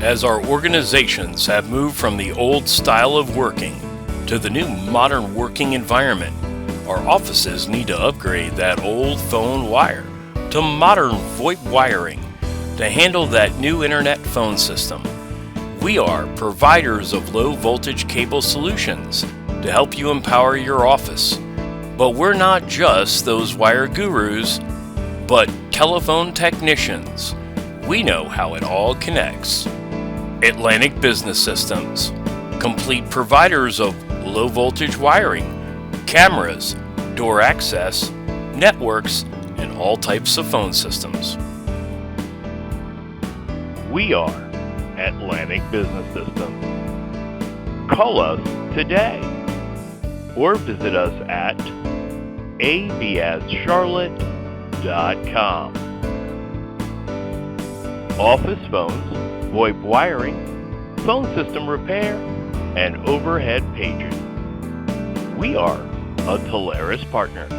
As our organizations have moved from the old style of working to the new modern working environment, our offices need to upgrade that old phone wire to modern VoIP wiring to handle that new internet phone system. We are providers of low voltage cable solutions to help you empower your office. But we're not just those wire gurus, but telephone technicians. We know how it all connects. Atlantic Business Systems, complete providers of low voltage wiring, cameras, door access, networks, and all types of phone systems. We are Atlantic Business Systems. Call us today or visit us at avscharlotte.com. Office phones, VoIP wiring, phone system repair, and overhead paging. We are a Teleris partner.